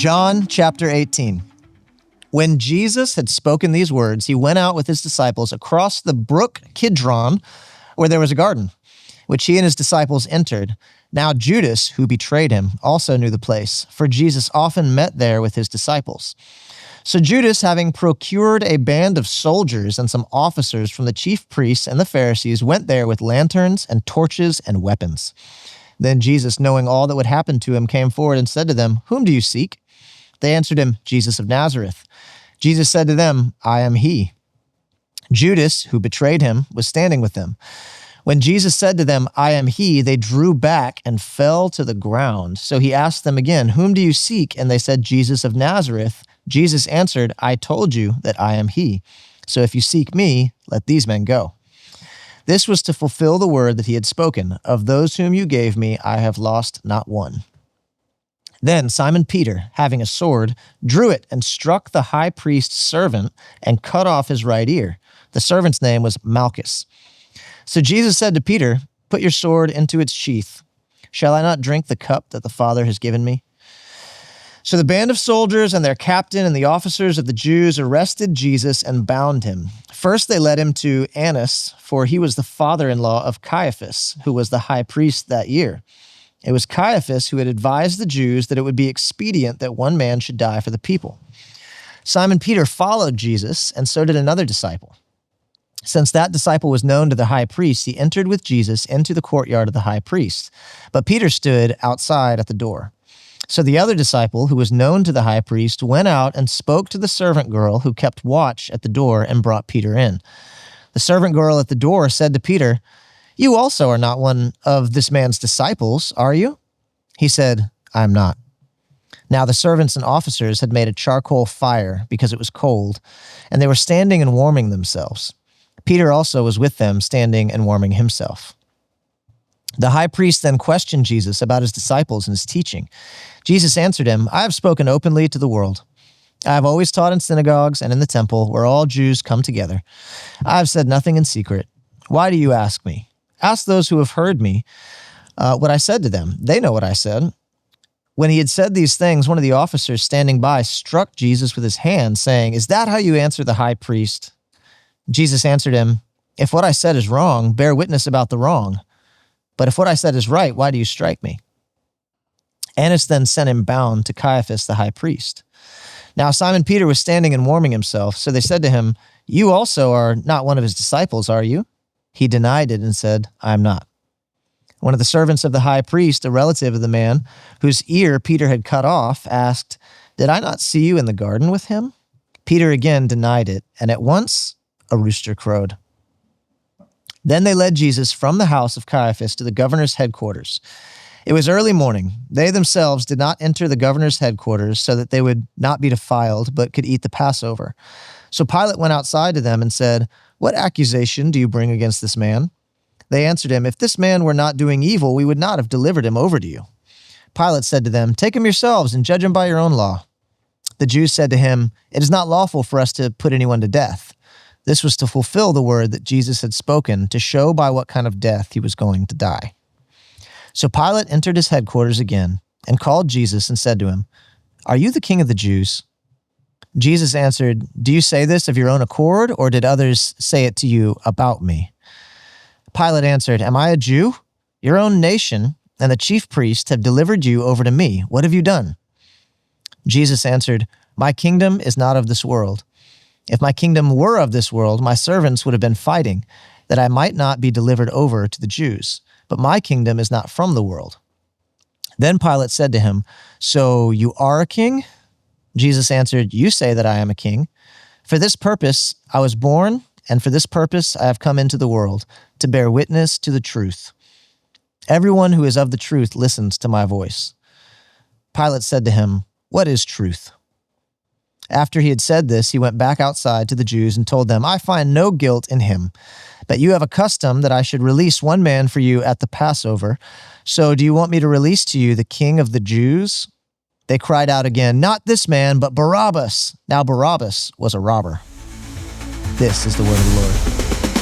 John chapter 18. When Jesus had spoken these words, he went out with his disciples across the brook Kidron, where there was a garden, which he and his disciples entered. Now Judas, who betrayed him, also knew the place, for Jesus often met there with his disciples. So Judas, having procured a band of soldiers and some officers from the chief priests and the Pharisees, went there with lanterns and torches and weapons. Then Jesus, knowing all that would happen to him, came forward and said to them, "Whom do you seek?" They answered him, "Jesus of Nazareth." Jesus said to them, "I am he." Judas, who betrayed him, was standing with them. When Jesus said to them, "I am he," they drew back and fell to the ground. So he asked them again, "Whom do you seek?" And they said, "Jesus of Nazareth." Jesus answered, "I told you that I am he. So if you seek me, let these men go." This was to fulfill the word that he had spoken, "Of those whom you gave me, I have lost not one." Then Simon Peter, having a sword, drew it and struck the high priest's servant and cut off his right ear. The servant's name was Malchus. So Jesus said to Peter, "Put your sword into its sheath. Shall I not drink the cup that the Father has given me?" So the band of soldiers and their captain and the officers of the Jews arrested Jesus and bound him. First they led him to Annas, for he was the father-in-law of Caiaphas, who was the high priest that year. It was Caiaphas who had advised the Jews that it would be expedient that one man should die for the people. Simon Peter followed Jesus, and so did another disciple. Since that disciple was known to the high priest, he entered with Jesus into the courtyard of the high priest. But Peter stood outside at the door. So the other disciple, who was known to the high priest, went out and spoke to the servant girl who kept watch at the door and brought Peter in. The servant girl at the door said to Peter, "You also are not one of this man's disciples, are you?" He said, "I am not." Now the servants and officers had made a charcoal fire because it was cold, and they were standing and warming themselves. Peter also was with them, standing and warming himself. The high priest then questioned Jesus about his disciples and his teaching. Jesus answered him, "I have spoken openly to the world. I have always taught in synagogues and in the temple where all Jews come together. I have said nothing in secret. Why do you ask me? Ask those who have heard me what I said to them. They know what I said." When he had said these things, one of the officers standing by struck Jesus with his hand, saying, "Is that how you answer the high priest?" Jesus answered him, "If what I said is wrong, bear witness about the wrong. But if what I said is right, why do you strike me?" Annas then sent him bound to Caiaphas the high priest. Now Simon Peter was standing and warming himself, so they said to him, "You also are not one of his disciples, are you?" He denied it and said, "I am not." One of the servants of the high priest, a relative of the man whose ear Peter had cut off, asked, "Did I not see you in the garden with him?" Peter again denied it, and at once a rooster crowed. Then they led Jesus from the house of Caiaphas to the governor's headquarters. It was early morning. They themselves did not enter the governor's headquarters so that they would not be defiled, but could eat the Passover. So Pilate went outside to them and said, "What accusation do you bring against this man?" They answered him, "If this man were not doing evil, we would not have delivered him over to you." Pilate said to them, "Take him yourselves and judge him by your own law." The Jews said to him, "It is not lawful for us to put anyone to death." This was to fulfill the word that Jesus had spoken, to show by what kind of death he was going to die. So Pilate entered his headquarters again and called Jesus and said to him, "Are you the king of the Jews?" Jesus answered, "Do you say this of your own accord, or did others say it to you about me?" Pilate answered, "Am I a Jew? Your own nation and the chief priests have delivered you over to me. What have you done?" Jesus answered, "My kingdom is not of this world. If my kingdom were of this world, my servants would have been fighting, that I might not be delivered over to the Jews. But my kingdom is not from the world." Then Pilate said to him, "So you are a king?" Jesus answered, "You say that I am a king. For this purpose I was born, and for this purpose I have come into the world, to bear witness to the truth. Everyone who is of the truth listens to my voice." Pilate said to him, "What is truth?" After he had said this, he went back outside to the Jews and told them, "I find no guilt in him, but you have a custom that I should release one man for you at the Passover. So do you want me to release to you the king of the Jews?" They cried out again, "Not this man, but Barabbas." Now Barabbas was a robber. This is the word of the Lord.